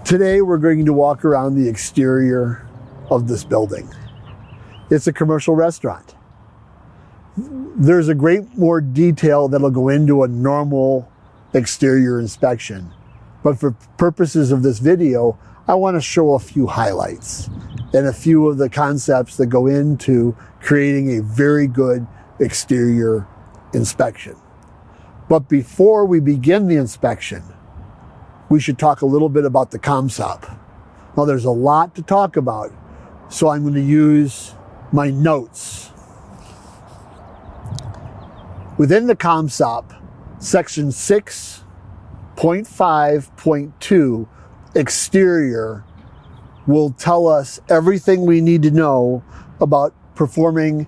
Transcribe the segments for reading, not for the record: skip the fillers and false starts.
Today we're going to walk around the exterior of this building. It's a commercial restaurant. There's a great more detail that'll go into a normal exterior inspection. But for purposes of this video, I want to show a few highlights and a few of the concepts that go into creating a very good exterior inspection. But before we begin the inspection, we should talk a little bit about the ComSOP. Now there's a lot to talk about, so I'm going to use my notes. Within the ComSOP, section 6.5.2, exterior, will tell us everything we need to know about performing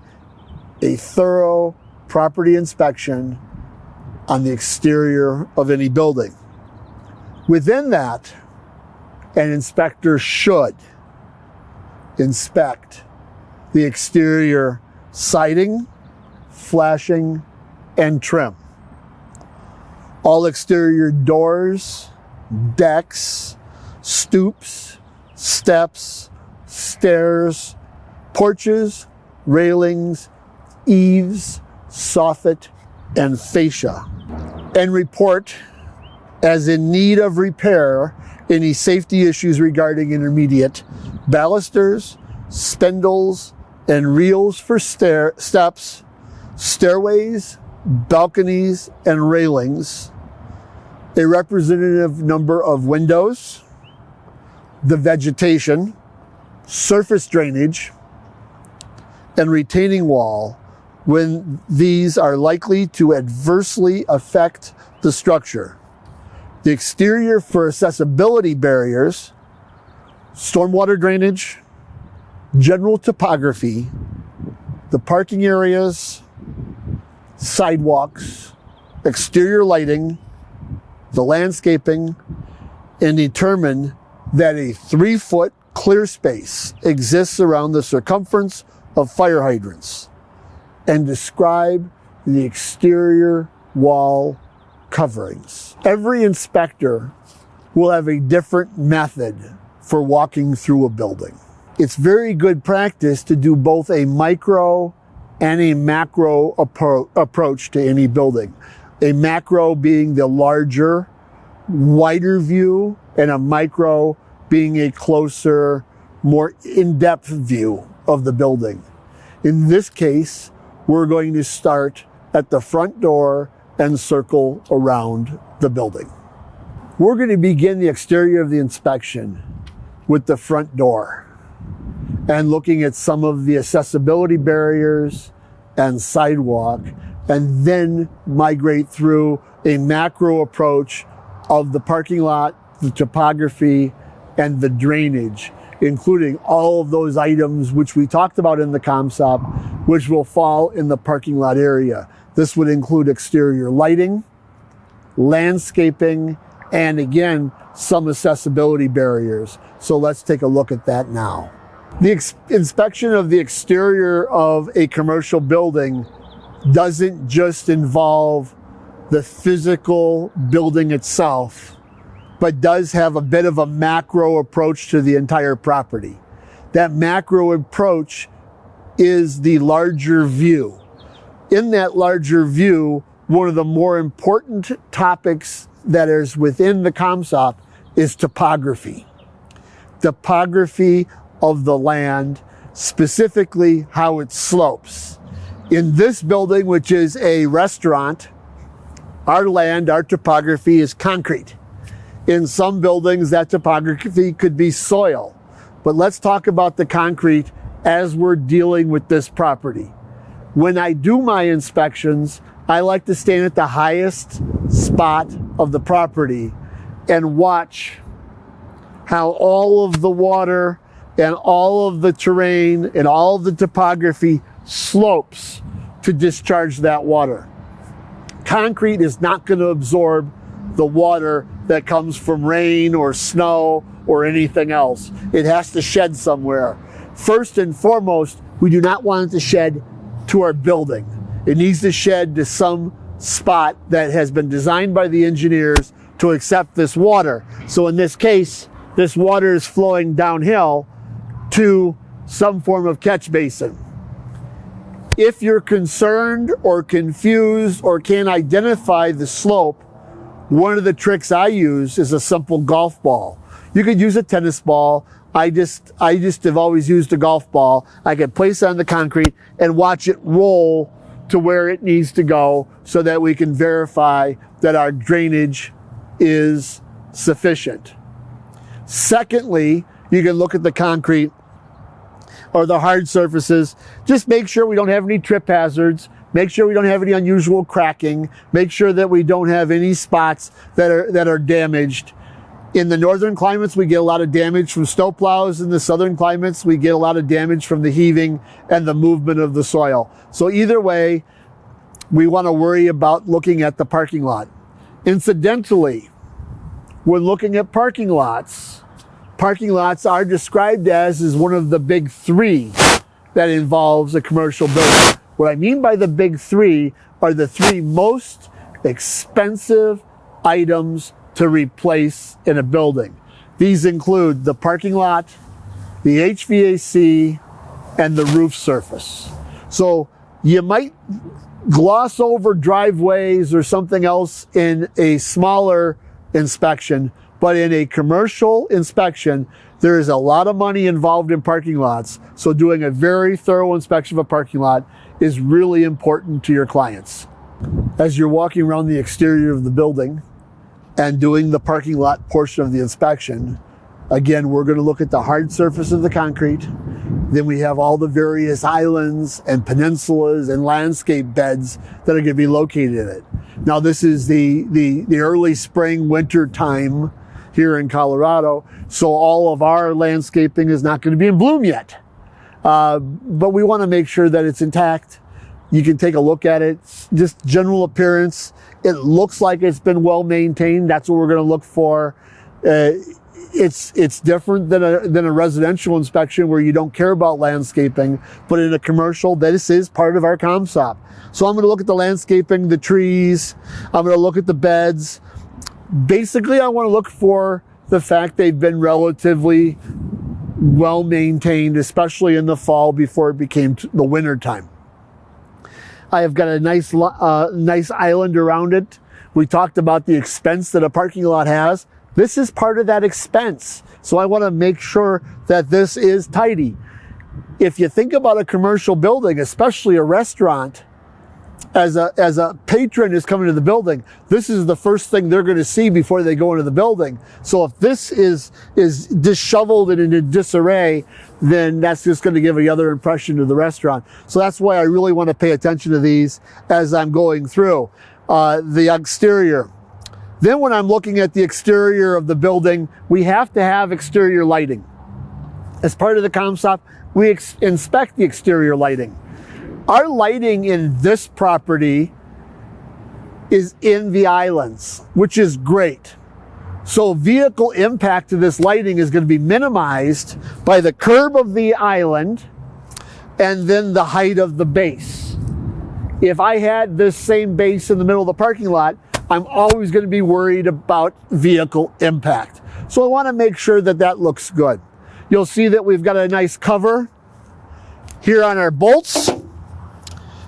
a thorough property inspection on the exterior of any building. Within that, an inspector should inspect the exterior siding, flashing, and trim. All exterior doors, decks, stoops, steps, stairs, porches, railings, eaves, soffit, and fascia. And report as in need of repair any safety issues regarding intermediate balusters, spindles, and reels for steps, stairways, balconies, and railings, a representative number of windows, the vegetation, surface drainage, and retaining wall when these are likely to adversely affect the structure. The exterior for accessibility barriers, stormwater drainage, general topography, the parking areas, sidewalks, exterior lighting, the landscaping, and determine that a 3-foot clear space exists around the circumference of fire hydrants, and describe the exterior wall coverings. Every inspector will have a different method for walking through a building. It's very good practice to do both a micro and a macro approach to any building. A macro being the larger, wider view, and a micro being a closer, more in-depth view of the building. In this case, we're going to start at the front door and circle around the building. We're going to begin the exterior of the inspection with the front door and looking at some of the accessibility barriers and sidewalk, and then migrate through a macro approach of the parking lot, the topography, and the drainage, including all of those items which we talked about in the ComSOP, which will fall in the parking lot area. This would include exterior lighting, landscaping, and again, some accessibility barriers. So let's take a look at that now. The inspection of the exterior of a commercial building doesn't just involve the physical building itself, but does have a bit of a macro approach to the entire property. That macro approach is the larger view. In that larger view, one of the more important topics that is within the ComSOP is topography. Topography of the land, specifically how it slopes. In this building, which is a restaurant, our land, our topography is concrete. In some buildings, that topography could be soil. But let's talk about the concrete as we're dealing with this property. When I do my inspections, I like to stand at the highest spot of the property and watch how all of the water and all of the terrain and all of the topography slopes to discharge that water. Concrete is not going to absorb the water that comes from rain or snow or anything else. It has to shed somewhere. First and foremost, we do not want it to shed to our building. It needs to shed to some spot that has been designed by the engineers to accept this water. So in this case, this water is flowing downhill to some form of catch basin. If you're concerned or confused or can't identify the slope, one of the tricks I use is a simple golf ball. You could use a tennis ball. I just have always used a golf ball. I can place it on the concrete and watch it roll to where it needs to go so that we can verify that our drainage is sufficient. Secondly, you can look at the concrete or the hard surfaces. Just make sure we don't have any trip hazards. Make sure we don't have any unusual cracking. Make sure that we don't have any spots that are damaged. In the northern climates, we get a lot of damage from snowplows. In the southern climates, we get a lot of damage from the heaving and the movement of the soil. So either way, we want to worry about looking at the parking lot. Incidentally, when looking at parking lots are described as one of the big three that involves a commercial building. What I mean by the big three are the three most expensive items to replace in a building. These include the parking lot, the HVAC, and the roof surface. So you might gloss over driveways or something else in a smaller inspection, but in a commercial inspection, there is a lot of money involved in parking lots. So doing a very thorough inspection of a parking lot is really important to your clients. As you're walking around the exterior of the building and doing the parking lot portion of the inspection, again, we're going to look at the hard surface of the concrete. Then we have all the various islands and peninsulas and landscape beds that are going to be located in it. Now, this is the early spring, winter time here in Colorado, so all of our landscaping is not going to be in bloom yet. But we want to make sure that it's intact. You can take a look at it, just general appearance. It looks like it's been well maintained. That's what we're going to look for. It's different than a residential inspection where you don't care about landscaping, but in a commercial, this is part of our ComSOP. So I'm going to look at the landscaping, the trees. I'm going to look at the beds. Basically, I want to look for the fact they've been relatively well maintained, especially in the fall before it became the winter time. I have got a nice island around it. We talked about the expense that a parking lot has. This is part of that expense. So I want to make sure that this is tidy. If you think about a commercial building, especially a restaurant, as a patron is coming to the building, this is the first thing they're going to see before they go into the building. So if this is disheveled and in disarray, then that's just going to give another impression to the restaurant. So that's why I really want to pay attention to these as I'm going through the exterior. Then when I'm looking at the exterior of the building, we have to have exterior lighting. As part of the ComSOP, we inspect the exterior lighting. Our lighting in this property is in the islands, which is great. So vehicle impact to this lighting is going to be minimized by the curb of the island and then the height of the base. If I had this same base in the middle of the parking lot, I'm always going to be worried about vehicle impact. So I want to make sure that that looks good. You'll see that we've got a nice cover here on our bolts.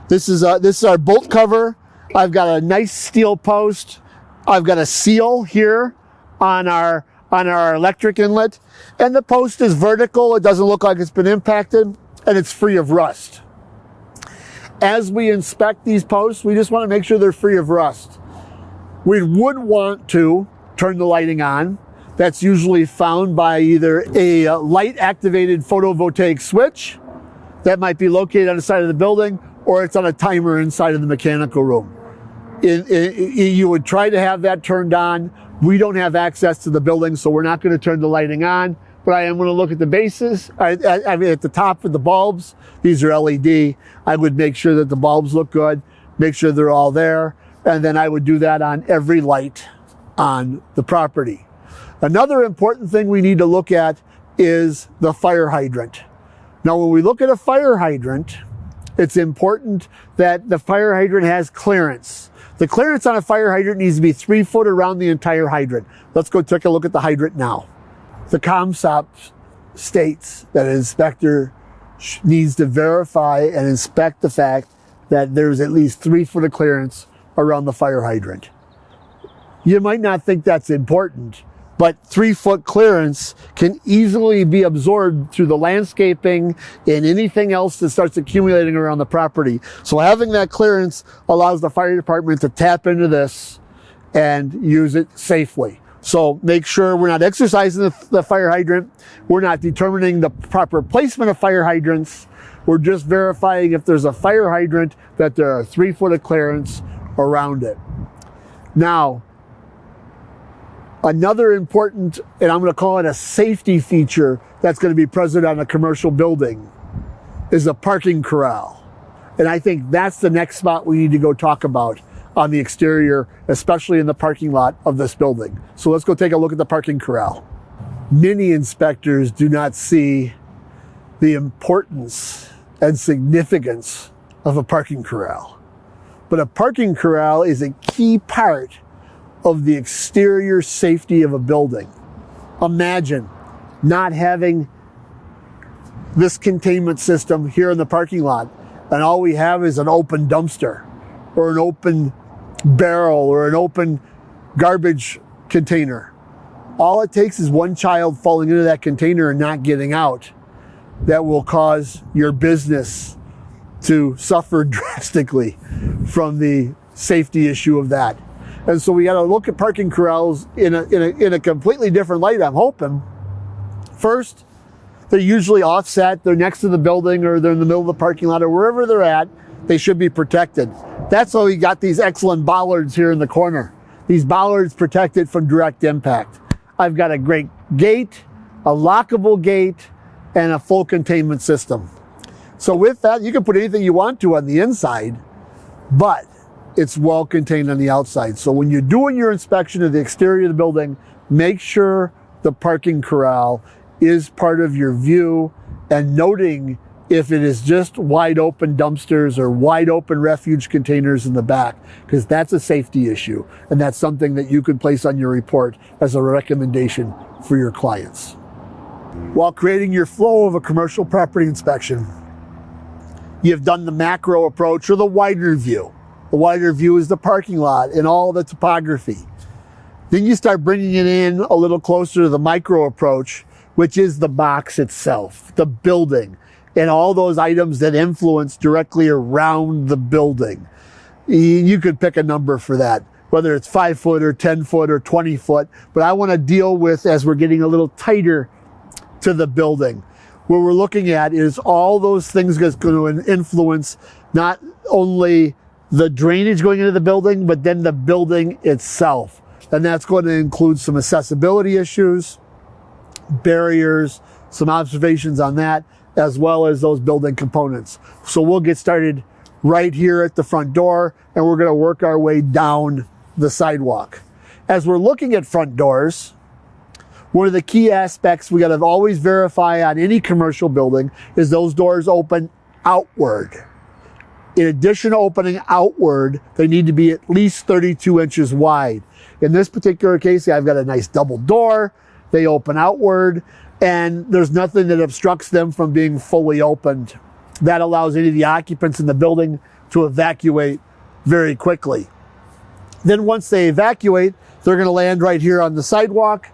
This is our bolt cover. I've got a nice steel post. I've got a seal here on our electric inlet, and the post is vertical. It doesn't look like it's been impacted, and it's free of rust. As we inspect these posts, we just want to make sure they're free of rust. We would want to turn the lighting on. That's usually found by either a light-activated photovoltaic switch that might be located on the side of the building, or it's on a timer inside of the mechanical room. You would try to have that turned on. We don't have access to the building, so we're not going to turn the lighting on, but I am going to look at the bases. At the top of the bulbs, these are LED. I would make sure that the bulbs look good, make sure they're all there, and then I would do that on every light on the property. Another important thing we need to look at is the fire hydrant. Now, when we look at a fire hydrant, it's important that the fire hydrant has clearance. The clearance on a fire hydrant needs to be 3 foot around the entire hydrant. Let's go take a look at the hydrant now. The ComSOP states that an inspector needs to verify and inspect the fact that there's at least 3 foot of clearance around the fire hydrant. You might not think that's important, but 3 foot clearance can easily be absorbed through the landscaping and anything else that starts accumulating around the property. So having that clearance allows the fire department to tap into this and use it safely. So make sure we're not exercising the fire hydrant. We're not determining the proper placement of fire hydrants. We're just verifying if there's a fire hydrant that there are 3 foot of clearance around it. Now, another important, and I'm going to call it a safety feature that's going to be present on a commercial building, is a parking corral. And I think that's the next spot we need to go talk about on the exterior, especially in the parking lot of this building. So let's go take a look at the parking corral. Many inspectors do not see the importance and significance of a parking corral. But a parking corral is a key part of the exterior safety of a building. Imagine not having this containment system here in the parking lot, and all we have is an open dumpster or an open barrel or an open garbage container. All it takes is one child falling into that container and not getting out. That will cause your business to suffer drastically from the safety issue of that. And so we got to look at parking corrals in a completely different light, I'm hoping. First, they're usually offset. They're next to the building, or they're in the middle of the parking lot, or wherever they're at. They should be protected. That's why we got these excellent bollards here in the corner. These bollards protect it from direct impact. I've got a great gate, a lockable gate, and a full containment system. So with that, you can put anything you want to on the inside, but it's well contained on the outside. So when you're doing your inspection of the exterior of the building, make sure the parking corral is part of your view, and noting if it is just wide open dumpsters or wide open refuge containers in the back, because that's a safety issue. And that's something that you can place on your report as a recommendation for your clients. While creating your flow of a commercial property inspection, you've done the macro approach or the wider view. The wider view is the parking lot and all the topography. Then you start bringing it in a little closer to the micro approach, which is the box itself, the building, and all those items that influence directly around the building. You could pick a number for that, whether it's 5 foot or 10 foot or 20 foot. But I want to deal with, as we're getting a little tighter to the building, what we're looking at is all those things that's going to influence not only the drainage going into the building, but then the building itself. And that's going to include some accessibility issues, barriers, some observations on that, as well as those building components. So we'll get started right here at the front door, and we're going to work our way down the sidewalk. As we're looking at front doors, one of the key aspects we got to always verify on any commercial building is those doors open outward. In addition to opening outward, they need to be at least 32 inches wide. In this particular case, I've got a nice double door. They open outward, and there's nothing that obstructs them from being fully opened. That allows any of the occupants in the building to evacuate very quickly. Then once they evacuate, they're going to land right here on the sidewalk.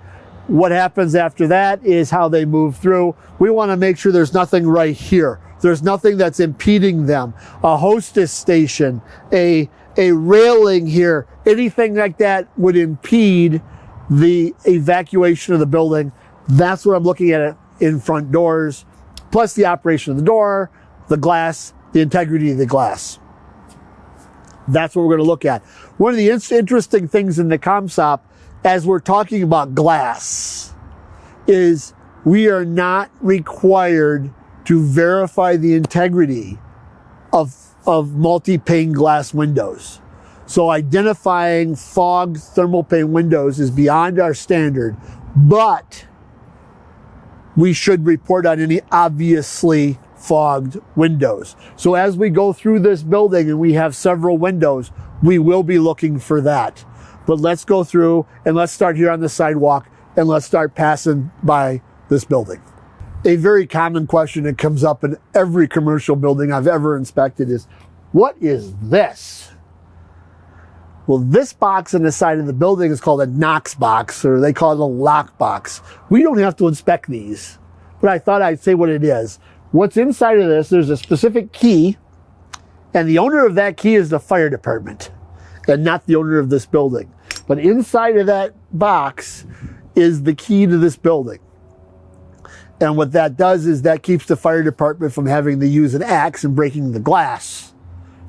What happens after that is how they move through. We want to make sure there's nothing right here. There's nothing that's impeding them. A hostess station, a railing here, anything like that would impede the evacuation of the building. That's what I'm looking at in front doors, plus the operation of the door, the glass, the integrity of the glass. That's what we're going to look at. One of the interesting things in the ComSOP, as we're talking about glass, is we are not required to verify the integrity of multi-pane glass windows. So identifying fogged thermal pane windows is beyond our standard, but we should report on any obviously fogged windows. So as we go through this building and we have several windows, we will be looking for that. But let's go through and let's start here on the sidewalk and let's start passing by this building. A very common question that comes up in every commercial building I've ever inspected is, what is this? Well, this box on the side of the building is called a Knox Box, or they call it a lock box. We don't have to inspect these, but I thought I'd say what it is. What's inside of this, there's a specific key, and the owner of that key is the fire department, and not the owner of this building. But inside of that box is the key to this building. And what that does is that keeps the fire department from having to use an axe and breaking the glass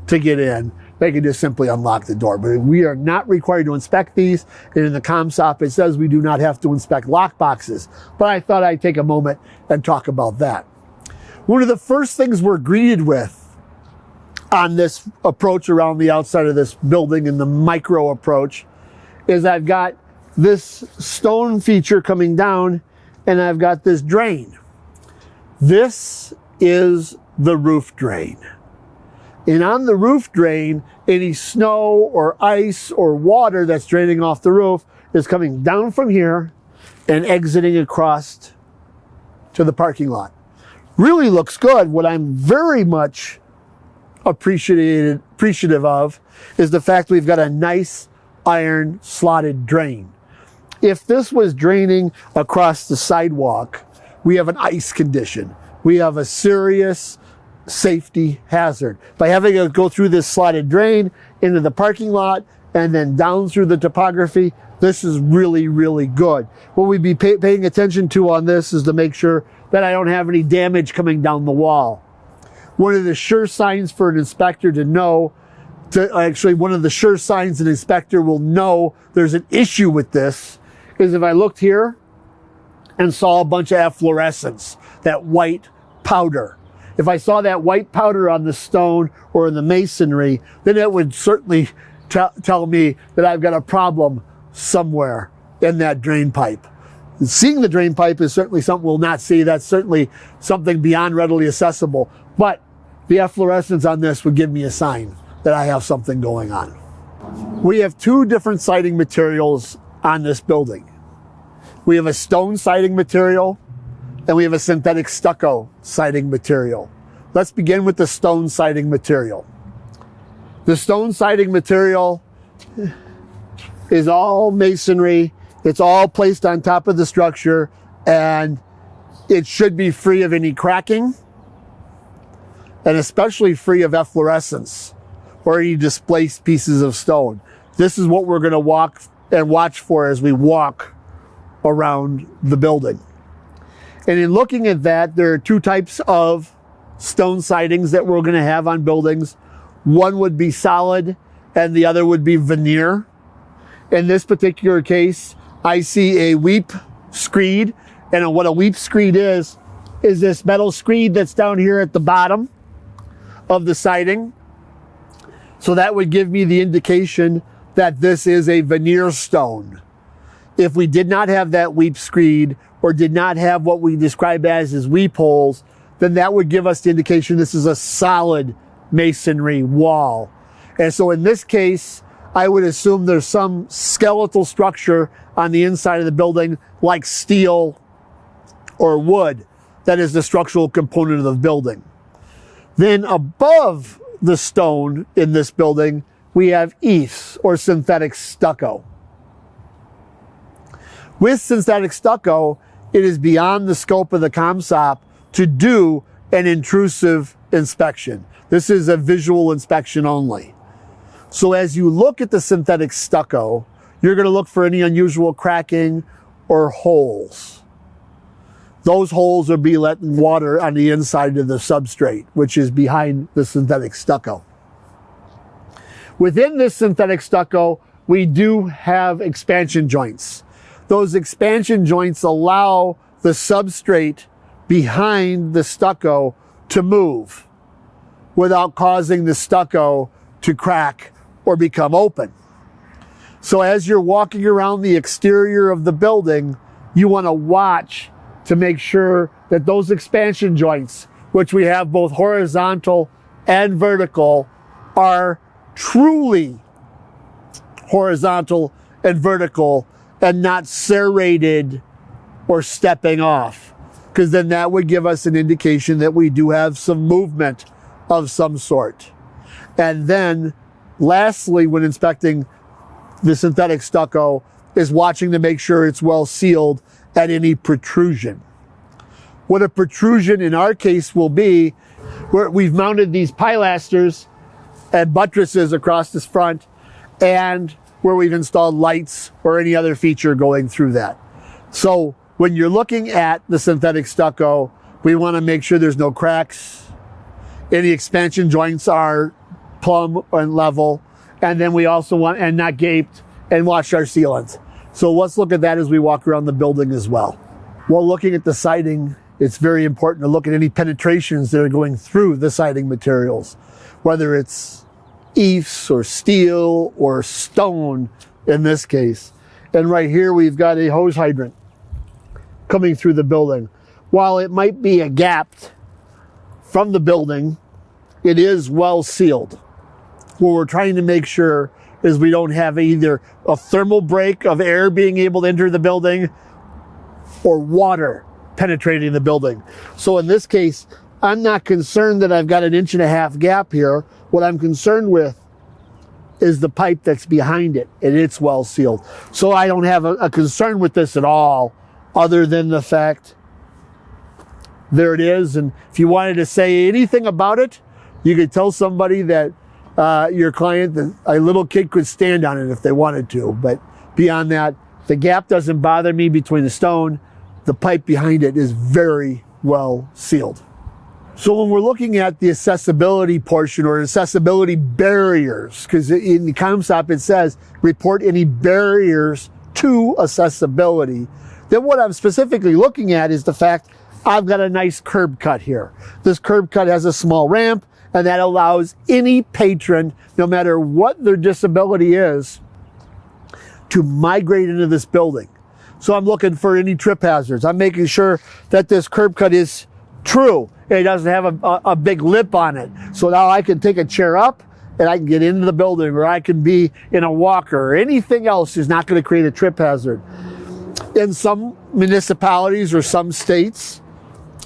to get in. They can just simply unlock the door. But we are not required to inspect these. And in the ComSOP, it says we do not have to inspect lock boxes. But I thought I'd take a moment and talk about that. One of the first things we're greeted with on this approach around the outside of this building, in the micro approach, is I've got this stone feature coming down, and I've got this drain. This is the roof drain. And on the roof drain, any snow or ice or water that's draining off the roof is coming down from here and exiting across to the parking lot. Really looks good. What I'm very much appreciative of is the fact we've got a nice iron slotted drain. If this was draining across the sidewalk, we have an ice condition. We have a serious safety hazard. By having to go through this slotted drain into the parking lot and then down through the topography, this is really, really good. What we'd be paying attention to on this is to make sure that I don't have any damage coming down the wall. One of the sure signs for an inspector to know, one of the sure signs an inspector will know there's an issue with this, is if I looked here and saw a bunch of efflorescence, that white powder. If I saw that white powder on the stone or in the masonry, then it would certainly tell me that I've got a problem somewhere in that drain pipe. Seeing the drain pipe is certainly something we'll not see. That's certainly something beyond readily accessible. But the efflorescence on this would give me a sign that I have something going on. We have two different siding materials on this building. We have a stone siding material and we have a synthetic stucco siding material. Let's begin with the stone siding material. The stone siding material is all masonry. It's all placed on top of the structure, and it should be free of any cracking and especially free of efflorescence or any displaced pieces of stone. This is what we're going to walk and watch for as we walk around the building. And in looking at that, there are two types of stone sidings that we're going to have on buildings. One would be solid and the other would be veneer. In this particular case, I see a weep screed, and what a weep screed is this metal screed that's down here at the bottom of the siding. So that would give me the indication that this is a veneer stone. If we did not have that weep screed or did not have what we describe as weep holes, then that would give us the indication this is a solid masonry wall. And so in this case, I would assume there's some skeletal structure on the inside of the building, like steel or wood, that is the structural component of the building. Then above the stone in this building, we have Eaves, or synthetic stucco. With synthetic stucco, it is beyond the scope of the ComSOP to do an intrusive inspection. This is a visual inspection only. So as you look at the synthetic stucco, you're going to look for any unusual cracking or holes. Those holes will be letting water on the inside of the substrate, which is behind the synthetic stucco. Within this synthetic stucco, we do have expansion joints. Those expansion joints allow the substrate behind the stucco to move without causing the stucco to crack or become open. So as you're walking around the exterior of the building, you want to watch to make sure that those expansion joints, which we have both horizontal and vertical, are truly horizontal and vertical and not serrated or stepping off, because then that would give us an indication that we do have some movement of some sort. And then lastly, when inspecting the synthetic stucco, is watching to make sure it's well sealed at any protrusion. What a protrusion in our case will be, where we've mounted these pilasters and buttresses across this front, and where we've installed lights or any other feature going through that. So when you're looking at the synthetic stucco, we want to make sure there's no cracks, any expansion joints are plumb and level, and then we also want, and not gaped, and watch our sealants. So let's look at that as we walk around the building as well. While looking at the siding, it's very important to look at any penetrations that are going through the siding materials, whether it's Eaves or steel or stone in this case. And right here we've got a hose hydrant coming through the building. While it might be a gap from the building, it is well sealed. What we're trying to make sure is we don't have either a thermal break of air being able to enter the building or water penetrating the building. So in this case, I'm not concerned that I've got an 1.5 inch gap here. What I'm concerned with is the pipe that's behind it, and it's well sealed. So I don't have a concern with this at all, other than the fact there it is. And if you wanted to say anything about it, you could tell somebody that your client, that a little kid could stand on it if they wanted to. But beyond that, the gap doesn't bother me between the stone. The pipe behind it is very well sealed. So when we're looking at the accessibility portion or accessibility barriers, because in the ComSOP it says report any barriers to accessibility, then what I'm specifically looking at is the fact I've got a nice curb cut here. This curb cut has a small ramp, and that allows any patron, no matter what their disability is, to migrate into this building. So I'm looking for any trip hazards. I'm making sure that this curb cut is true. It doesn't have a big lip on it. So now I can take a chair up and I can get into the building, or I can be in a walker, or anything else is not going to create a trip hazard. In some municipalities or some states,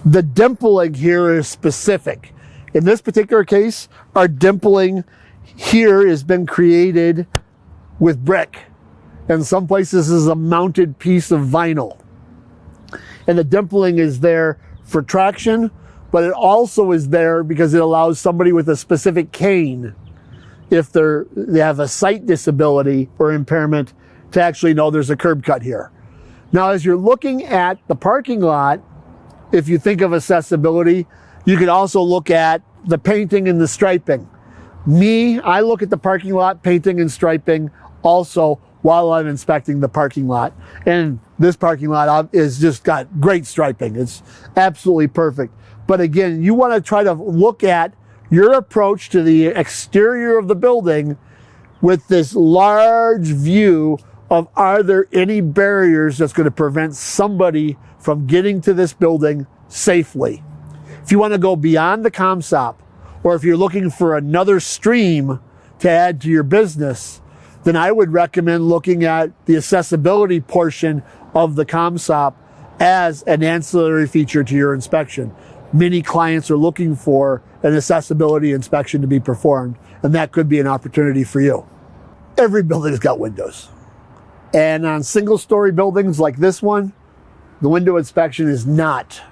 the dimpling here is specific. In this particular case, our dimpling here has been created with brick. In some places is a mounted piece of vinyl. And the dimpling is there for traction, but it also is there because it allows somebody with a specific cane, if they have a sight disability or impairment, to actually know there's a curb cut here. Now, as you're looking at the parking lot, if you think of accessibility, you could also look at the painting and the striping. I look at the parking lot painting and striping also while I'm inspecting the parking lot. And this parking lot is just got great striping. It's absolutely perfect. But again, you want to try to look at your approach to the exterior of the building with this large view of, are there any barriers that's going to prevent somebody from getting to this building safely? If you want to go beyond the ComSOP, or if you're looking for another stream to add to your business, then I would recommend looking at the accessibility portion of the ComSOP as an ancillary feature to your inspection. Many clients are looking for an accessibility inspection to be performed, and that could be an opportunity for you. Every building's got windows. And on single-story buildings like this one, the window inspection is not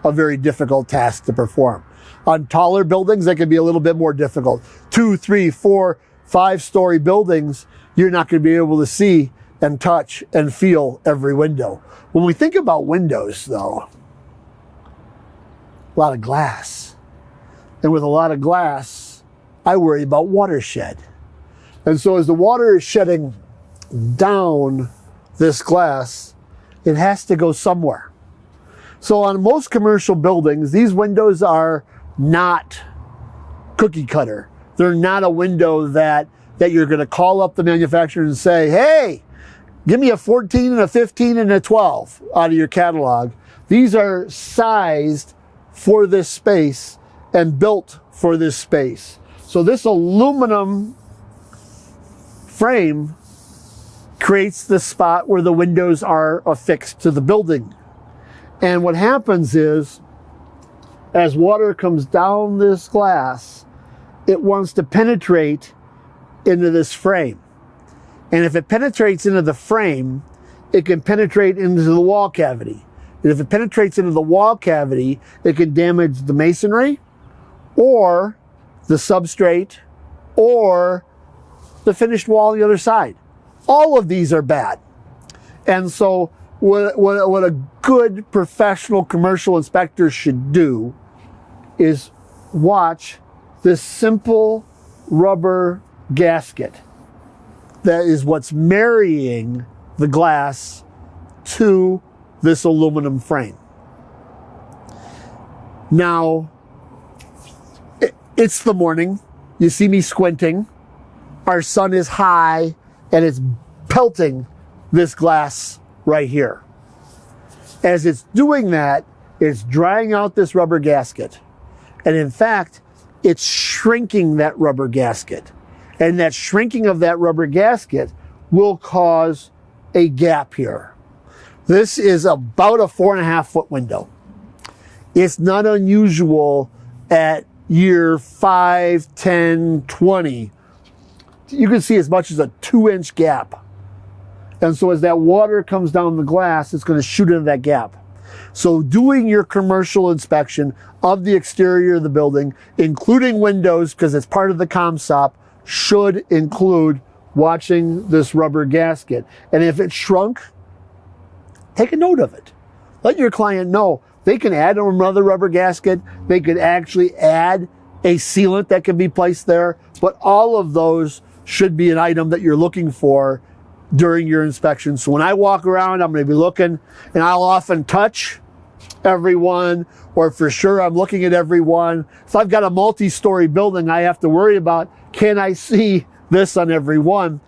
a very difficult task to perform. On taller buildings, that can be a little bit more difficult. 2, 3, 4, 5-story buildings, you're not going to be able to see and touch and feel every window. When we think about windows, though, a lot of glass. And with a lot of glass, I worry about watershed. And so as the water is shedding down this glass, it has to go somewhere. So on most commercial buildings, these windows are not cookie cutter. They're not a window that you're going to call up the manufacturer and say, hey, give me a 14 and a 15 and a 12 out of your catalog. These are sized for this space and built for this space. So this aluminum frame creates the spot where the windows are affixed to the building. And what happens is, as water comes down this glass, it wants to penetrate into this frame. And if it penetrates into the frame, it can penetrate into the wall cavity. And if it penetrates into the wall cavity, it can damage the masonry or the substrate or the finished wall on the other side. All of these are bad. And so what a good professional commercial inspector should do is watch this simple rubber gasket that is what's marrying the glass to this aluminum frame. Now, it's the morning. You see me squinting. Our sun is high and it's pelting this glass right here. As it's doing that, it's drying out this rubber gasket. And in fact, it's shrinking that rubber gasket. And that shrinking of that rubber gasket will cause a gap here. This is about a 4.5 foot window. It's not unusual at year 5, 10, 20. You can see as much as a 2-inch gap. And so as that water comes down the glass, it's going to shoot into that gap. So doing your commercial inspection of the exterior of the building, including windows, because it's part of the ComSOP, should include watching this rubber gasket. And if it shrunk, take a note of it. Let your client know. They can add another rubber gasket. They could actually add a sealant that can be placed there. But all of those should be an item that you're looking for during your inspection. So when I walk around, I'm going to be looking, and I'll often touch every one, or for sure I'm looking at every one. If I've got a multi-story building, I have to worry about, can I see this on every one?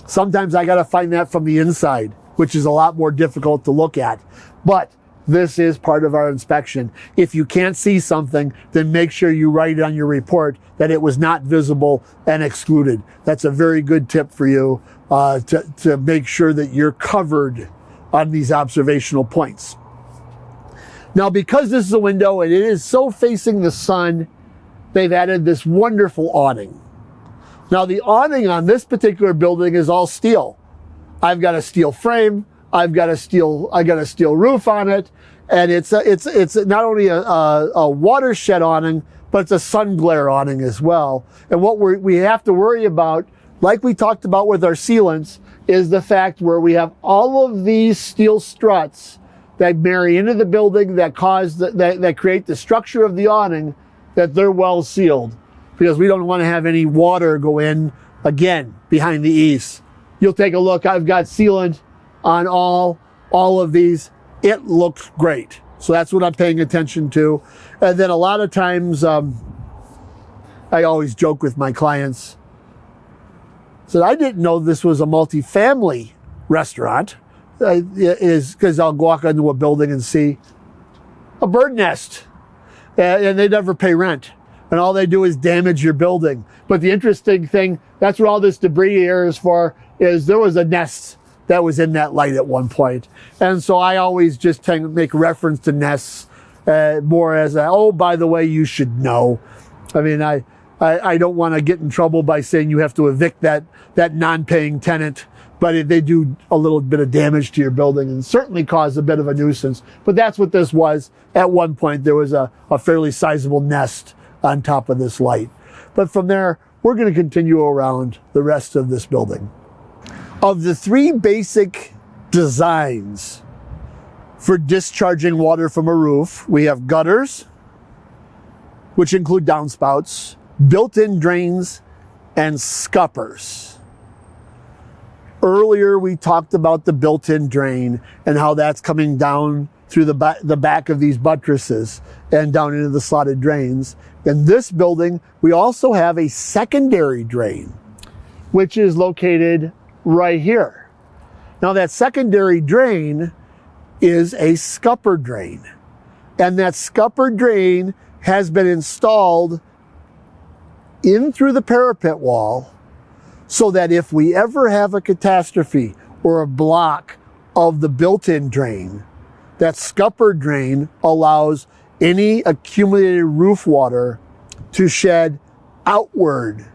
Sometimes I got to find that from the inside, which is a lot more difficult to look at. But this is part of our inspection. If you can't see something, then make sure you write on your report that it was not visible and excluded. That's a very good tip for you to make sure that you're covered on these observational points. Now, because this is a window and it is so facing the sun, they've added this wonderful awning. Now, the awning on this particular building is all steel. I've got a steel frame. I got a steel roof on it, and it's not only a watershed awning, but it's a sun glare awning as well. And what we have to worry about, like we talked about with our sealants, is the fact where we have all of these steel struts that marry into the building that create the structure of the awning, that they're well sealed, because we don't want to have any water go in again behind the eaves. You'll take a look. I've got sealant on all of these. It looks great. So that's what I'm paying attention to. And then a lot of times, I always joke with my clients. So I didn't know this was a multifamily restaurant. Is because I'll walk into a building and see a bird nest, and they never pay rent, and all they do is damage your building. But the interesting thing, that's what all this debris here is for, is there was a nest that was in that light at one point. And so I always just make reference to nests more as oh, by the way, you should know. I mean, I don't want to get in trouble by saying you have to evict that non-paying tenant, but they do a little bit of damage to your building and certainly cause a bit of a nuisance. But that's what this was. At one point, there was a fairly sizable nest on top of this light. But from there, we're going to continue around the rest of this building. Of the 3 basic designs for discharging water from a roof, we have gutters, which include downspouts, built-in drains, and scuppers. Earlier, we talked about the built-in drain and how that's coming down through the back of these buttresses and down into the slotted drains. In this building, we also have a secondary drain, which is located right here. Now, that secondary drain is a scupper drain. And that scupper drain has been installed in through the parapet wall, so that if we ever have a catastrophe or a block of the built-in drain. That scupper drain allows any accumulated roof water to shed outward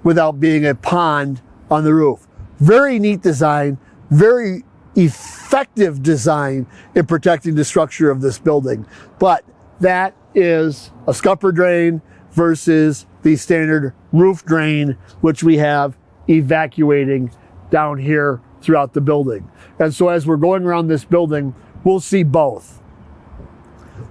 without being a pond on the roof. Very neat design, very effective design in protecting the structure of this building. But that is a scupper drain versus the standard roof drain, which we have evacuating down here throughout the building. And so as we're going around this building, we'll see both.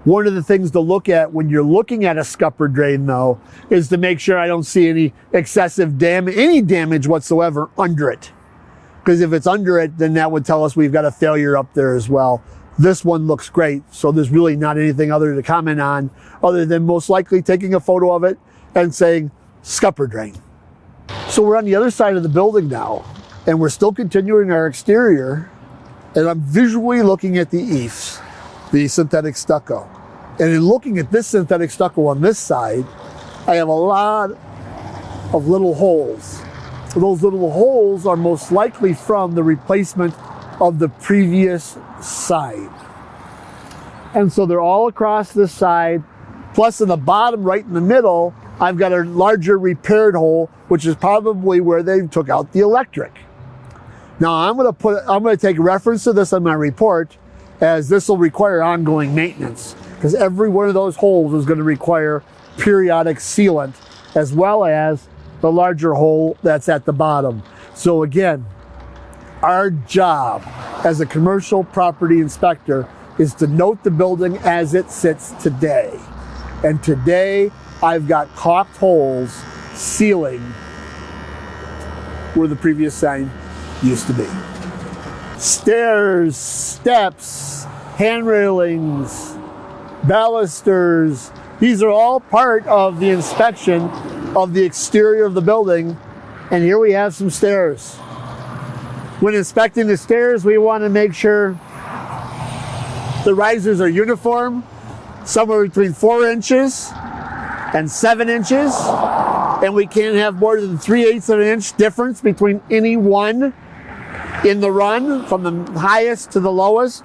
One of the things to look at when you're looking at a scupper drain, though, is to make sure I don't see any excessive damage, any damage whatsoever under it. Because if it's under it, then that would tell us we've got a failure up there as well. This one looks great, so there's really not anything other to comment on other than most likely taking a photo of it and saying scupper drain. So we're on the other side of the building now, and we're still continuing our exterior, and I'm visually looking at the Eaves, the synthetic stucco. And in looking at this synthetic stucco on this side, I have a lot of little holes. Those little holes are most likely from the replacement of the previous side. And so they're all across this side. Plus in the bottom right in the middle, I've got a larger repaired hole, which is probably where they took out the electric. Now I'm going to take reference to this on my report, as this will require ongoing maintenance, because every one of those holes is going to require periodic sealant, as well as the larger hole that's at the bottom. So again, our job as a commercial property inspector is to note the building as it sits today. And today I've got caulked holes sealing where the previous sign used to be. Stairs, steps, hand railings, balusters, these are all part of the inspection of the exterior of the building. And here we have some stairs. When inspecting the stairs, we want to make sure the risers are uniform, somewhere between 4 inches and 7 inches. And we can't have more than 3/8 of an inch difference between any one in the run, from the highest to the lowest.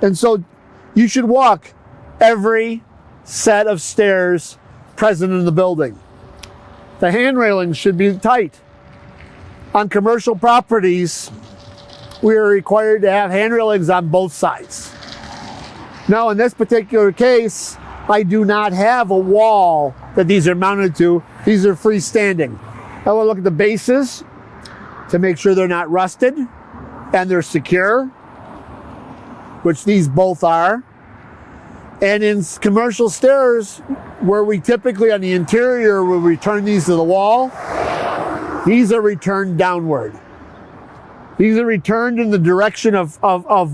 And so you should walk every set of stairs present in the building. The hand railings should be tight. On commercial properties, we are required to have hand railings on both sides. Now, in this particular case, I do not have a wall that these are mounted to. These are freestanding. I want to look at the bases to make sure they're not rusted and they're secure, which these both are. And in commercial stairs, where we typically on the interior will return these to the wall, these are returned downward. These are returned in the direction of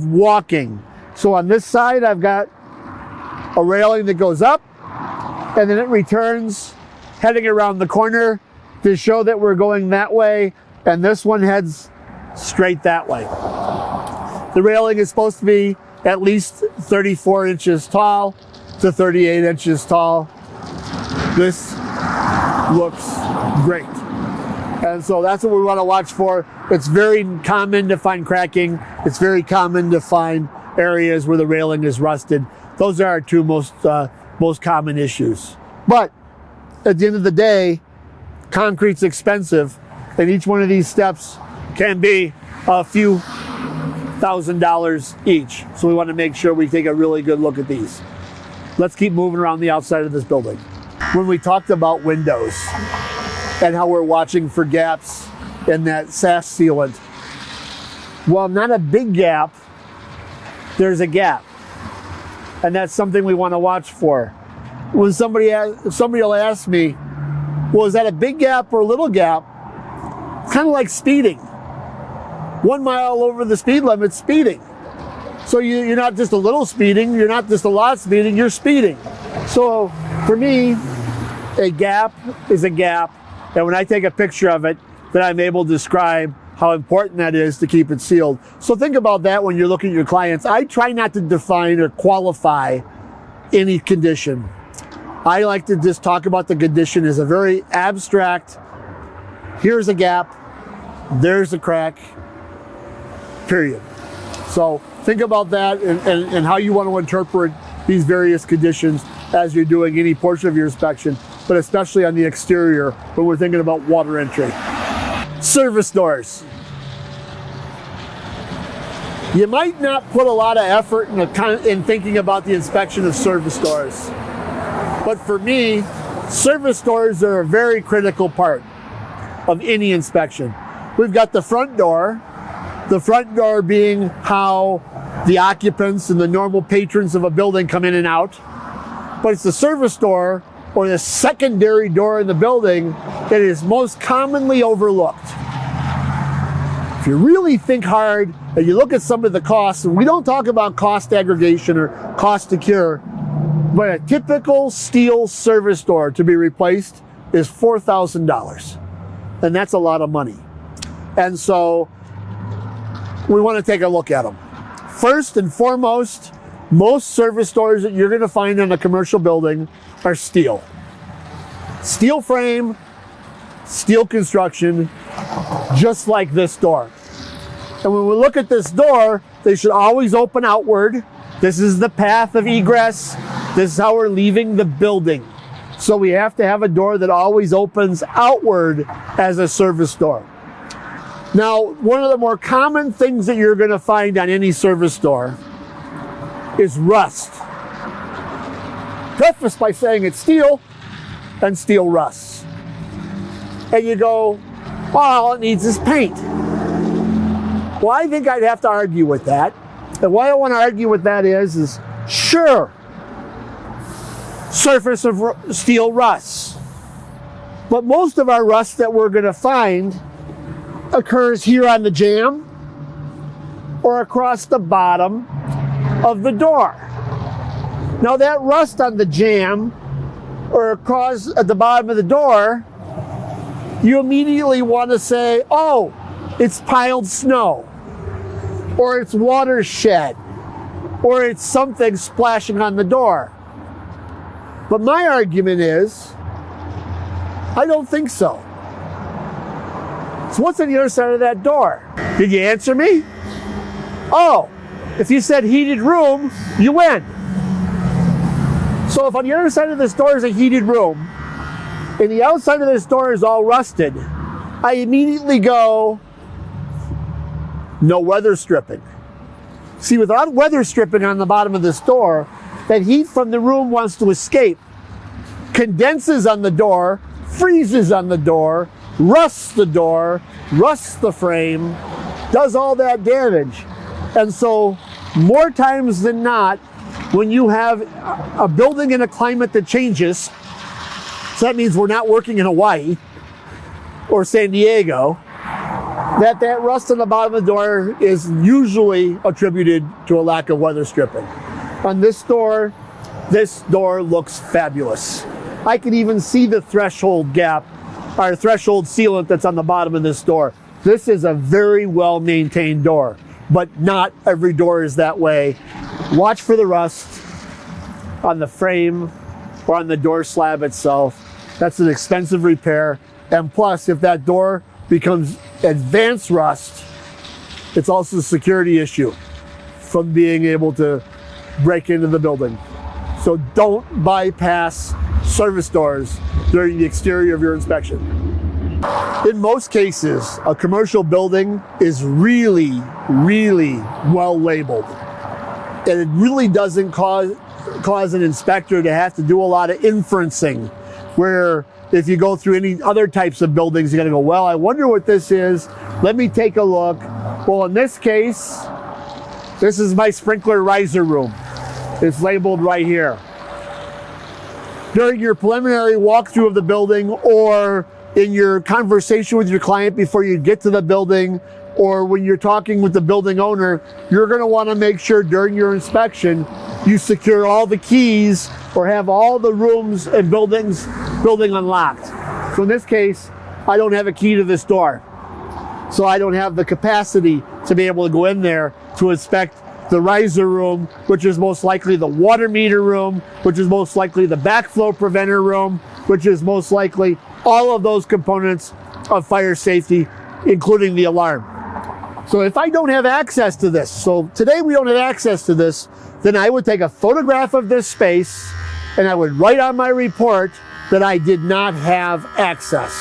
walking. So on this side, I've got a railing that goes up, and then it returns heading around the corner to show that we're going that way, and this one heads straight that way. The railing is supposed to be at least 34 inches tall to 38 inches tall. This looks great. And so that's what we want to watch for. It's very common to find cracking. It's very common to find areas where the railing is rusted. Those are our two most common issues. But at the end of the day, concrete's expensive, and each one of these steps can be a few $1,000s each. So we want to make sure we take a really good look at these. Let's keep moving around the outside of this building. When we talked about windows and how we're watching for gaps in that SAS sealant, well, not a big gap, there's a gap. And that's something we want to watch for. When somebody will ask me, well, is that a big gap or a little gap? It's kind of like speeding. 1 mile over the speed limit, speeding. So you're not just a little speeding, you're not just a lot speeding, you're speeding. So for me, a gap is a gap. And when I take a picture of it, then I'm able to describe how important that is to keep it sealed. So think about that when you're looking at your clients. I try not to define or qualify any condition. I like to just talk about the condition as a very abstract, here's a gap, there's a crack, period. So think about that and how you want to interpret these various conditions as you're doing any portion of your inspection, but especially on the exterior when we're thinking about water entry. Service doors. You might not put a lot of effort in thinking about the inspection of service doors. But for me, service doors are a very critical part of any inspection. We've got the front door being how the occupants and the normal patrons of a building come in and out. But it's the service door or the secondary door in the building that is most commonly overlooked. If you really think hard and you look at some of the costs, and we don't talk about cost aggregation or cost to cure, but a typical steel service door to be replaced is $4,000. And that's a lot of money. And so we want to take a look at them. First and foremost, most service doors that you're going to find in a commercial building are steel. Steel frame, steel construction, just like this door. And when we look at this door, they should always open outward. This is the path of egress. This is how we're leaving the building. So we have to have a door that always opens outward as a service door. Now, one of the more common things that you're going to find on any service door is rust. Prefaced by saying it's steel, and steel rusts. And you go, well, all it needs is paint. Well, I think I'd have to argue with that. And why I want to argue with that is sure, surface of steel rusts. But most of our rust that we're going to find occurs here on the jamb or across the bottom of the door. Now that rust on the jamb or across at the bottom of the door, you immediately want to say, oh, it's piled snow, or it's watershed, or it's something splashing on the door. But my argument is, I don't think so. So what's on the other side of that door? Did you answer me? Oh, if you said heated room, you win. So if on the other side of this door is a heated room, and the outside of this door is all rusted, I immediately go, no weather stripping. See, without weather stripping on the bottom of this door, that heat from the room wants to escape, condenses on the door, freezes on the door, rusts the frame, does all that damage. And so more times than not, when you have a building in a climate that changes, so that means we're not working in Hawaii or San Diego, that rust on the bottom of the door is usually attributed to a lack of weather stripping. On this door looks fabulous. I can even see the threshold gap, or threshold sealant that's on the bottom of this door. This is a very well maintained door, but not every door is that way. Watch for the rust on the frame or on the door slab itself. That's an expensive repair. And plus, if that door becomes advanced rust, it's also a security issue from being able to break into the building. So don't bypass service doors during the exterior of your inspection. In most cases, a commercial building is really, really well labeled. And it really doesn't cause an inspector to have to do a lot of inferencing, where if you go through any other types of buildings, you're gonna go, well, I wonder what this is. Let me take a look. Well, in this case, this is my sprinkler riser room. It's labeled right here. During your preliminary walkthrough of the building, or in your conversation with your client before you get to the building, or when you're talking with the building owner, you're going to want to make sure during your inspection you secure all the keys or have all the rooms and building unlocked. So in this case, I don't have a key to this door. So I don't have the capacity to be able to go in there to inspect the riser room, which is most likely the water meter room, which is most likely the backflow preventer room, which is most likely all of those components of fire safety, including the alarm. So if I don't have access to this, so today we don't have access to this, then I would take a photograph of this space and I would write on my report that I did not have access.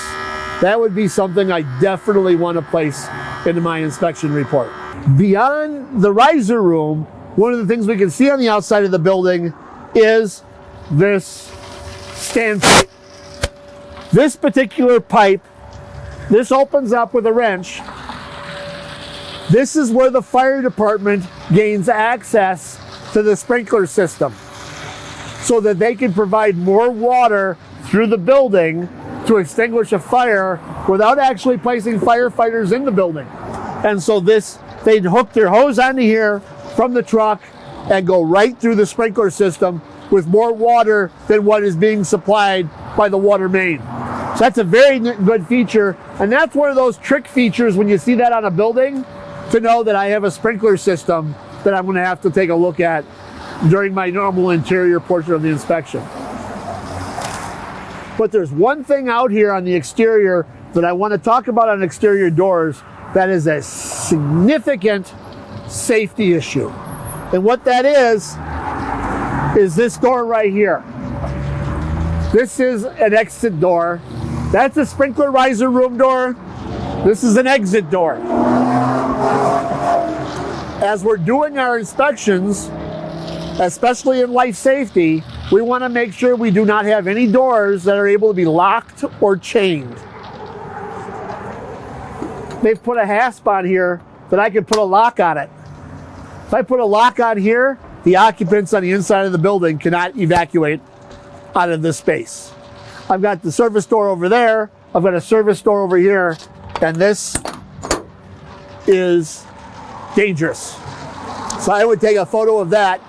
That would be something I definitely want to place into my inspection report. Beyond the riser room, one of the things we can see on the outside of the building is this standpipe. This particular pipe, this opens up with a wrench. This is where the fire department gains access to the sprinkler system so that they can provide more water through the building to extinguish a fire without actually placing firefighters in the building. And so they'd hook their hose onto here from the truck and go right through the sprinkler system with more water than what is being supplied by the water main. So that's a very good feature, and that's one of those trick features when you see that on a building, to know that I have a sprinkler system that I'm going to have to take a look at during my normal interior portion of the inspection. But there's one thing out here on the exterior that I want to talk about on exterior doors that is a significant safety issue. And what that is this door right here. This is an exit door. That's a sprinkler riser room door. This is an exit door. As we're doing our inspections, especially in life safety, we want to make sure we do not have any doors that are able to be locked or chained. They've put a hasp on here that I can put a lock on it. If I put a lock on here, the occupants on the inside of the building cannot evacuate out of this space. I've got the service door over there, I've got a service door over here, and this is dangerous. So I would take a photo of that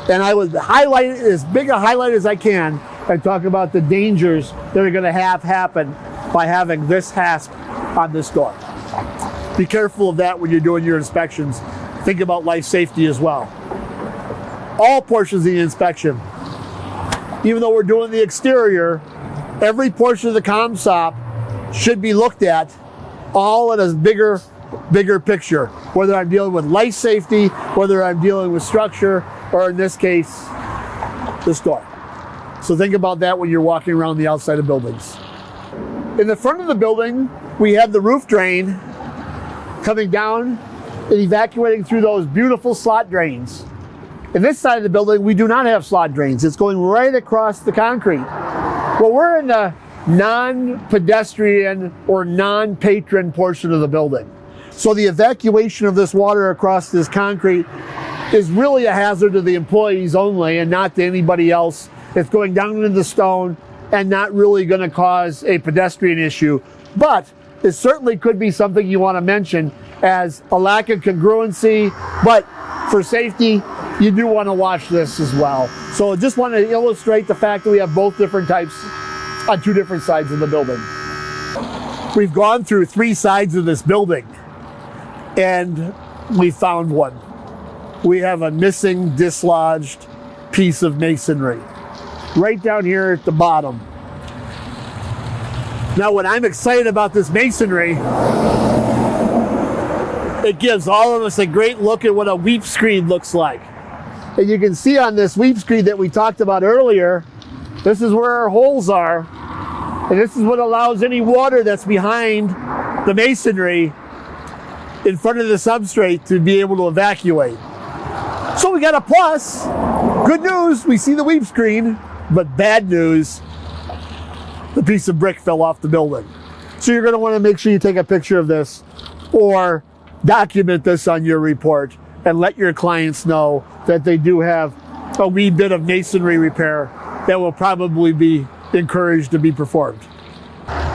and I would highlight it, as big a highlight as I can, and talk about the dangers that are going to have happen by having this hasp on this door. Be careful of that when you're doing your inspections. Think about life safety as well. All portions of the inspection, even though we're doing the exterior, every portion of the ComSOP should be looked at all in a bigger picture, whether I'm dealing with life safety, whether I'm dealing with structure, or in this case, this door. So think about that when you're walking around the outside of buildings. In the front of the building, we have the roof drain coming down and evacuating through those beautiful slot drains. In this side of the building, we do not have slot drains. It's going right across the concrete. Well, we're in the non-pedestrian or non-patron portion of the building. So the evacuation of this water across this concrete is really a hazard to the employees only and not to anybody else. It's going down into the stone and not really going to cause a pedestrian issue. But it certainly could be something you want to mention as a lack of congruency. But for safety, you do want to watch this as well. So I just want to illustrate the fact that we have both different types on two different sides of the building. We've gone through three sides of this building and we found one. We have a missing, dislodged piece of masonry right down here at the bottom. Now, when I'm excited about this masonry, it gives all of us a great look at what a weep screen looks like. And you can see on this weep screen that we talked about earlier, this is where our holes are. And this is what allows any water that's behind the masonry in front of the substrate to be able to evacuate. So we got a plus. Good news, we see the weep screen, but bad news, the piece of brick fell off the building. So you're going to want to make sure you take a picture of this or document this on your report and let your clients know that they do have a wee bit of masonry repair that will probably be encouraged to be performed.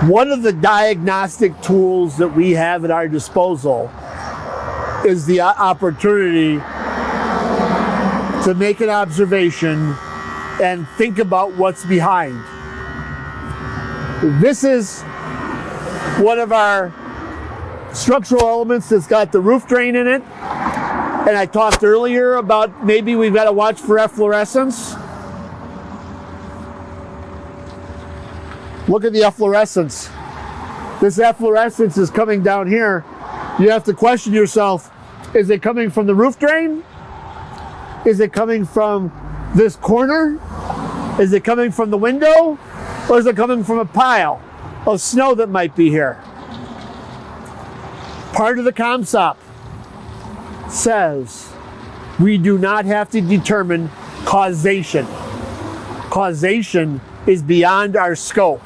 One of the diagnostic tools that we have at our disposal is the opportunity to make an observation and think about what's behind. This is one of our structural elements that's got the roof drain in it. And I talked earlier about maybe we've got to watch for efflorescence. Look at the efflorescence. This efflorescence is coming down here You have to question yourself, is it coming from the roof drain? Is it coming from this corner? Is it coming from the window? Or is it coming from a pile of snow that might be here? Part of the ComSOP says we do not have to determine causation. Causation is beyond our scope.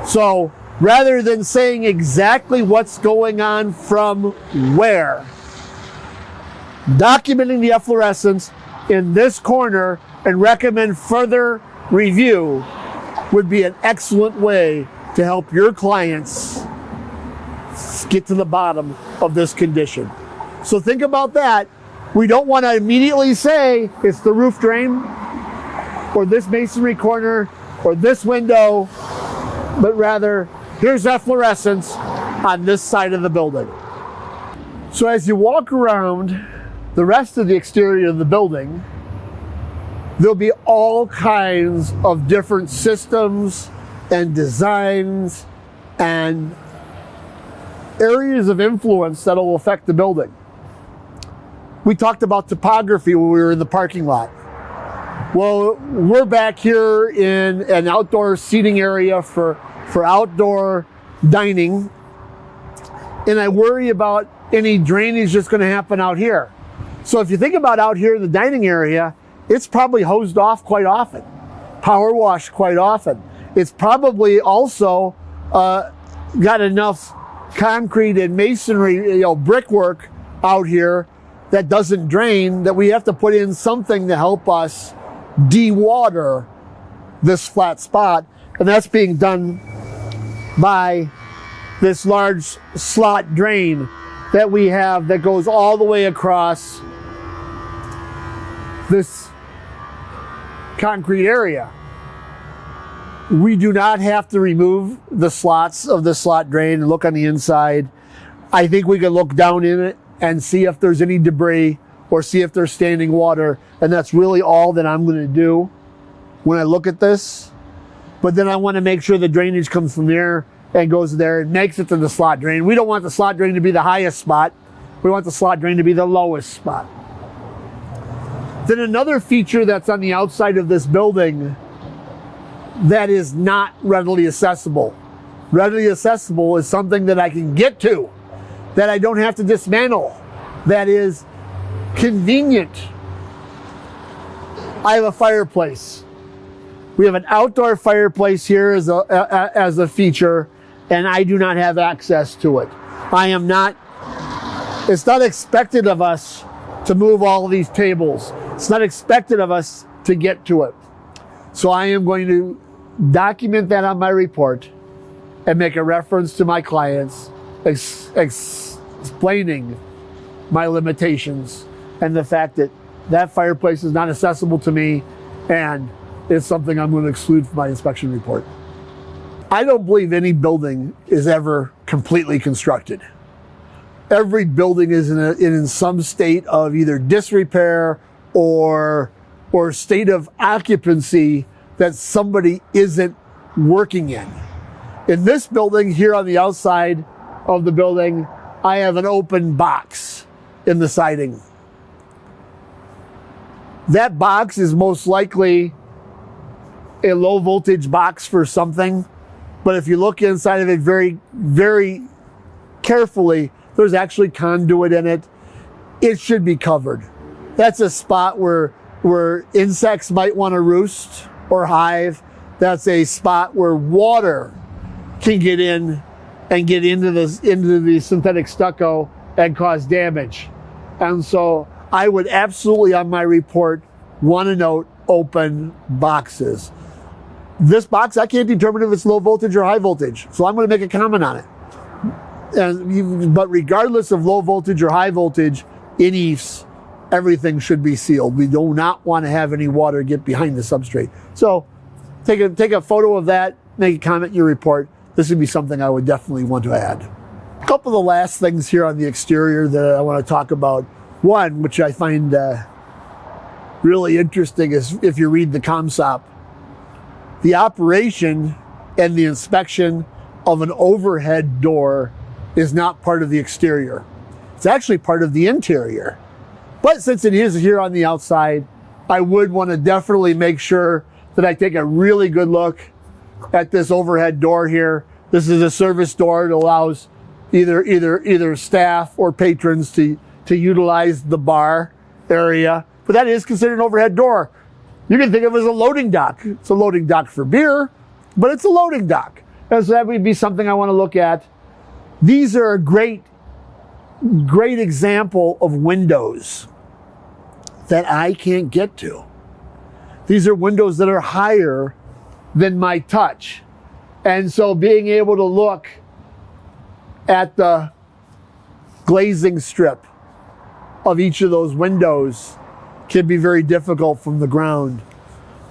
So rather than saying exactly what's going on from where, documenting the efflorescence in this corner and recommend further review would be an excellent way to help your clients get to the bottom of this condition. So think about that. We don't want to immediately say it's the roof drain or this masonry corner or this window, but rather here's efflorescence on this side of the building. So as you walk around the rest of the exterior of the building, there'll be all kinds of different systems and designs and areas of influence that will affect the building. We talked about topography when we were in the parking lot. Well, we're back here in an outdoor seating area for outdoor dining, and I worry about any drainage that's going to happen out here. So if you think about out here in the dining area, it's probably hosed off quite often, power washed quite often. It's probably also got enough concrete and masonry, brickwork out here that doesn't drain, that we have to put in something to help us de-water this flat spot. And that's being done by this large slot drain that we have that goes all the way across this concrete area. We do not have to remove the slots of the slot drain and look on the inside. I think we can look down in it and see if there's any debris or see if there's standing water. And that's really all that I'm going to do when I look at this. But then I want to make sure the drainage comes from there and goes there and makes it to the slot drain. We don't want the slot drain to be the highest spot. We want the slot drain to be the lowest spot. Then another feature that's on the outside of this building that is not readily accessible. Readily accessible is something that I can get to, that I don't have to dismantle, that is convenient. I have a fireplace. We have an outdoor fireplace here as a feature, and I do not have access to it. It's not expected of us to move all of these tables. It's not expected of us to get to it. So I am going to document that on my report and make a reference to my clients explaining my limitations and the fact that that fireplace is not accessible to me and it's something I'm going to exclude from my inspection report. I don't believe any building is ever completely constructed. Every building is in some state of either disrepair or state of occupancy that somebody isn't working in. In this building here on the outside of the building, I have an open box in the siding. That box is most likely a low voltage box for something, but if you look inside of it very, very carefully, there's actually conduit in it. It should be covered. That's a spot where insects might want to roost or hive. That's a spot where water can get in and get into the synthetic stucco and cause damage. And so I would absolutely on my report want to note open boxes. This box, I can't determine if it's low voltage or high voltage, so I'm going to make a comment on it. But regardless of low voltage or high voltage, in Eaves, everything should be sealed. We do not want to have any water get behind the substrate. So take a photo of that, make a comment in your report. This would be something I would definitely want to add. A couple of the last things here on the exterior that I want to talk about. One, which I find really interesting, is if you read the ComSOP, the operation and the inspection of an overhead door is not part of the exterior. It's actually part of the interior. But since it is here on the outside, I would want to definitely make sure that I take a really good look at this overhead door here. This is a service door. It allows either staff or patrons to utilize the bar area. But that is considered an overhead door. You can think of it as a loading dock. It's a loading dock for beer, but it's a loading dock. And so that would be something I want to look at. These are a great example of windows that I can't get to. These are windows that are higher than my touch. And so being able to look at the glazing strip of each of those windows can be very difficult from the ground.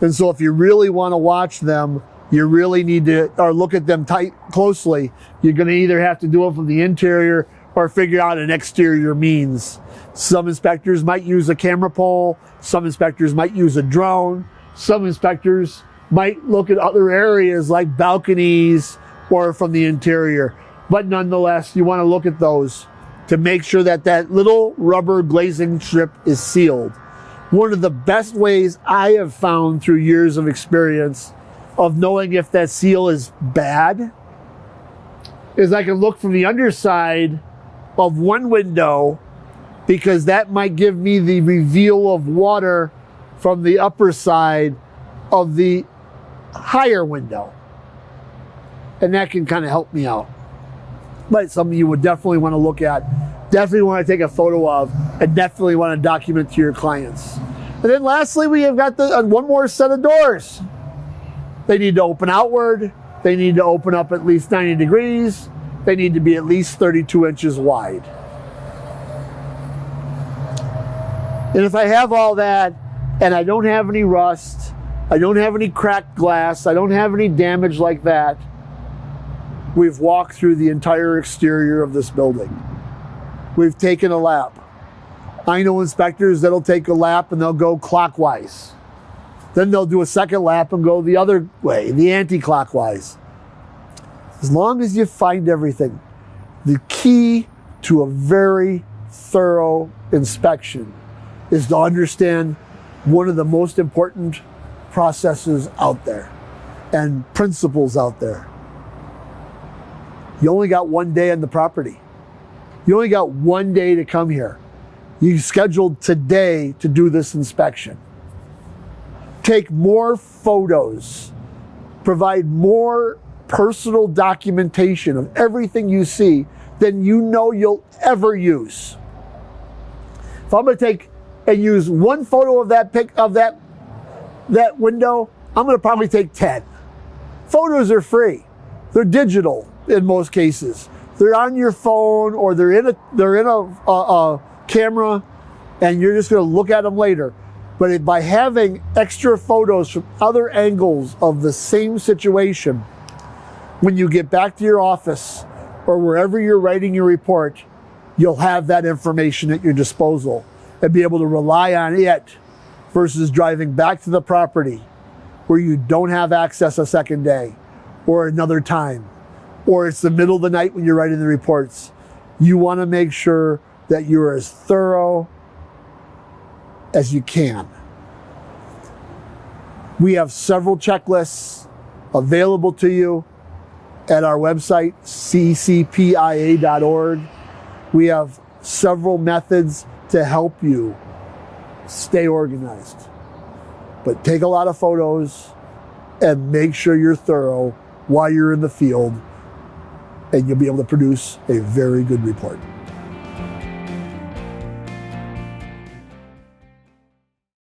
And so if you really want to watch them, you really need to, or look at them closely. You're going to either have to do it from the interior or figure out an exterior means. Some inspectors might use a camera pole. Some inspectors might use a drone. Some inspectors might look at other areas like balconies or from the interior. But nonetheless, you want to look at those to make sure that that little rubber glazing strip is sealed. One of the best ways I have found through years of experience of knowing if that seal is bad is I can look from the underside of one window, because that might give me the reveal of water from the upper side of the higher window. And that can kind of help me out. But something you would definitely want to look at, definitely want to take a photo of, and definitely want to document to your clients. And then lastly, we have got one more set of doors. They need to open outward. They need to open up at least 90 degrees. They need to be at least 32 inches wide. And if I have all that, and I don't have any rust, I don't have any cracked glass, I don't have any damage like that, we've walked through the entire exterior of this building. We've taken a lap. I know inspectors that'll take a lap and they'll go clockwise. Then they'll do a second lap and go the other way, the anti-clockwise. As long as you find everything, the key to a very thorough inspection is to understand one of the most important processes out there and principles out there. You only got one day on the property. You only got one day to come here. You scheduled today to do this inspection. Take more photos, provide more personal documentation of everything you see than you know you'll ever use. If I'm going to take and use one photo of that that window, I'm going to probably take 10. Photos are free. They're digital in most cases. They're on your phone, or they're in a camera, and you're just going to look at them later. But by having extra photos from other angles of the same situation, when you get back to your office or wherever you're writing your report, you'll have that information at your disposal and be able to rely on it versus driving back to the property where you don't have access a second day or another time, or it's the middle of the night when you're writing the reports. You want to make sure that you're as thorough as you can. We have several checklists available to you at our website, ccpia.org. We have several methods to help you stay organized. But take a lot of photos and make sure you're thorough while you're in the field, and you'll be able to produce a very good report.